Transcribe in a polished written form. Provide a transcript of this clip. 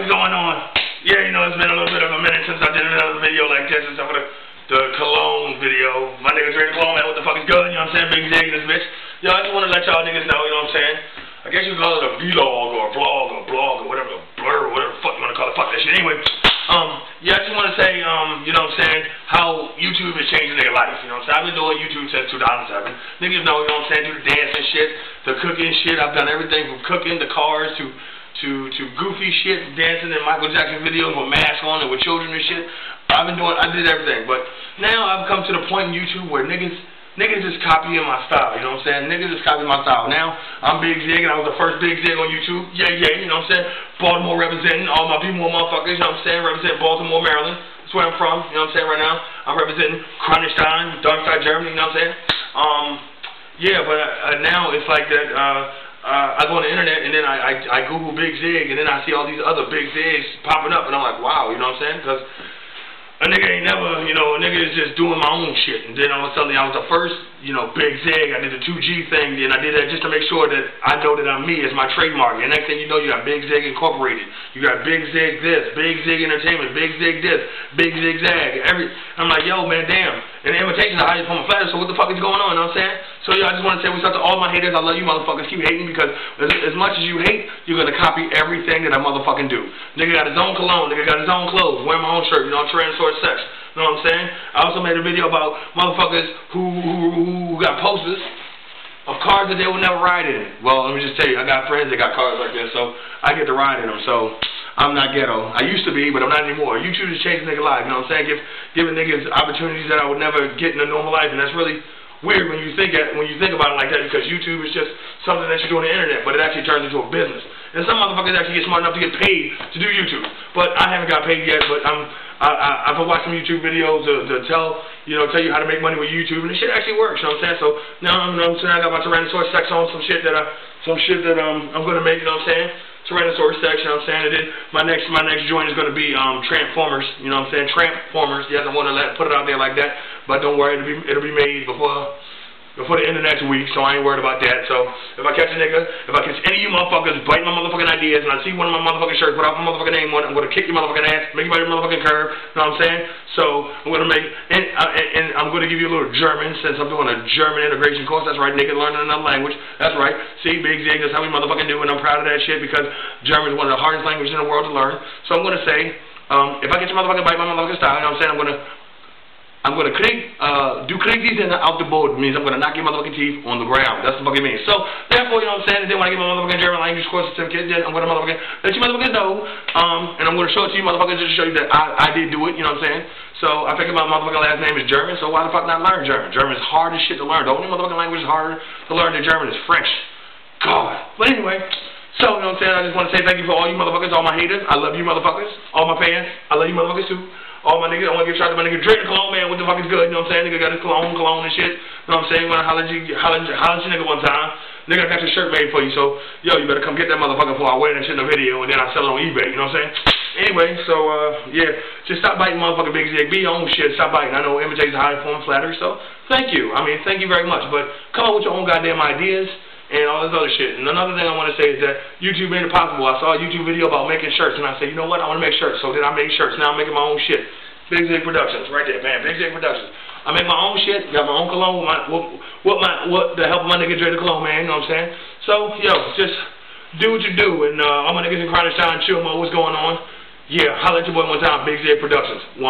what's going on? Yeah, you know, it's been a little bit of a minute since I did another video like this and stuff with the cologne video. My nigga Dre the Cologne, man, what the fuck is good? You know what I'm saying? Big Zig in this bitch. Yo, I just want to let y'all niggas know, you know what I'm saying? I guess you call it a vlog or a blog or blog or whatever, blur or whatever the fuck you want to call it. Fuck that shit. Anyway, yeah, I just want to say, you know what I'm saying, how YouTube is changing their life, you know what I'm saying? I've been doing YouTube since 2007. Niggas know, you know what I'm saying, do the dancing shit, the cooking shit. I've done everything from cooking to cars to goofy shit, dancing in Michael Jackson videos with masks on and with children and shit. I did everything. But now I've come to the point in YouTube where niggas just copying my style, you know what I'm saying? Niggas just copying my style. Now, I'm Big Zig, and I was the first Big Zig on YouTube. Yeah, you know what I'm saying? Baltimore representing, all my people, motherfuckers, you know what I'm saying? Representing Baltimore, Maryland. That's where I'm from, you know what I'm saying, right now. I'm representing Kronenstein, Darkside, Germany, you know what I'm saying? Yeah, but now it's like that, I go on the internet, and then I Google Big Zig, and then I see all these other Big Zigs popping up, and I'm like, wow, you know what I'm saying? Because a nigga ain't never, you know, a nigga is just doing my own shit. And then all of a sudden I was the first, you know, Big Zig. I did the 2G thing, and I did that just to make sure that I know that I'm me as my trademark. And next thing you know, you got Big Zig Incorporated. You got Big Zig this, Big Zig Entertainment, Big Zig this, Big Zig Zag. I'm like, yo, man, damn. And the invitations are highest from a flatter, so what the fuck is going on, you know what I'm saying? So, yo, I just want to say what's up to all my haters. I love you motherfuckers. Keep hating, because as much as you hate, you're going to copy everything that I motherfucking do. Nigga got his own cologne. Nigga got his own clothes. Wearing my own shirt. You know, Tyrannosaurus Sex. You know what I'm saying? I also made a video about motherfuckers who got posters of cars that they would never ride in. Well, let me just tell you, I got friends that got cars like this, so I get to ride in them. So I'm not ghetto. I used to be, but I'm not anymore. YouTube is changing nigga life. You know what I'm saying? Giving niggas opportunities that I would never get in a normal life, and that's really weird when you think about it like that, because YouTube is just something that you do on the internet, but it actually turns into a business. And some motherfuckers actually get smart enough to get paid to do YouTube. But I haven't got paid yet, but I've watched some YouTube videos to tell you how to make money with YouTube, and this shit actually works, you know what I'm saying? So now I got my Tyrannosaurus Sex on, some shit that I'm gonna make, you know what I'm saying? Tyrannosaurus Sex, you know what I'm saying? And then my next joint is gonna be Trampformers, you know what I'm saying? Trampformers. Yes, I wanna put it out there like that, but don't worry, it'll be made before the end of next week, so I ain't worried about that. So if I catch a nigga, if I catch any of you motherfuckers biting my motherfucking ideas, and I see one of my motherfucking shirts without my motherfucking name on it, I'm gonna kick your motherfucking ass, make you bite your motherfucking curve. You know what I'm saying? So I'm gonna make, and I'm gonna give you a little German, since I'm doing a German integration course. That's right, nigga, learning another language. That's right. See, Big Zig, that's how we motherfucking do, and I'm proud of that shit, because German is one of the hardest languages in the world to learn. So I'm gonna say, if I get your motherfucking bite my motherfucking style, you know what I'm saying? I'm gonna krieg these in out the board. Means I'm gonna knock your motherfucking teeth on the ground. That's what it means. So therefore, you know what I'm saying? And then when I get my motherfucking German language course certificate, then I'm gonna motherfucking let you motherfuckers know, and I'm gonna show it to you motherfuckers just to show you that I did do it. You know what I'm saying? So I figured my motherfucking last name is German, so why the fuck not learn German? German is hard as shit to learn. The only motherfucking language is harder to learn than German is French. God. But anyway. So, you know what I'm saying? I just want to say thank you for all you motherfuckers, all my haters. I love you motherfuckers. All my fans. I love you motherfuckers too. All my niggas. I want to give a shout out to my nigga Dre the Cologne, man. What the fuck is good? You know what I'm saying? Nigga got his cologne and shit. You know what I'm saying? When I holler at you nigga one time. Nigga, I got your shirt made for you. So, yo, you better come get that motherfucker before I wear that shit in the video, and then I sell it on eBay. You know what I'm saying? Anyway, so, yeah. Just stop biting motherfucking Big Zig. Be your own shit. Stop biting. I know imitations are high form flattery, so thank you. I mean, thank you very much. But come up with your own goddamn ideas and all this other shit. And another thing I want to say is that YouTube made it possible. I saw a YouTube video about making shirts, and I said, you know what, I want to make shirts. So then I made shirts. Now I'm making my own shit. Big Zig Productions, right there, man. Big Zig Productions. I make my own shit, got my own cologne with the help of my nigga Dre the Cologne, man, you know what I'm saying? So, yo, just do what you do, and all my niggas in Kronenstein, chill mode, what's going on? Yeah, holla at your boy one time, Big Zig Productions. 1.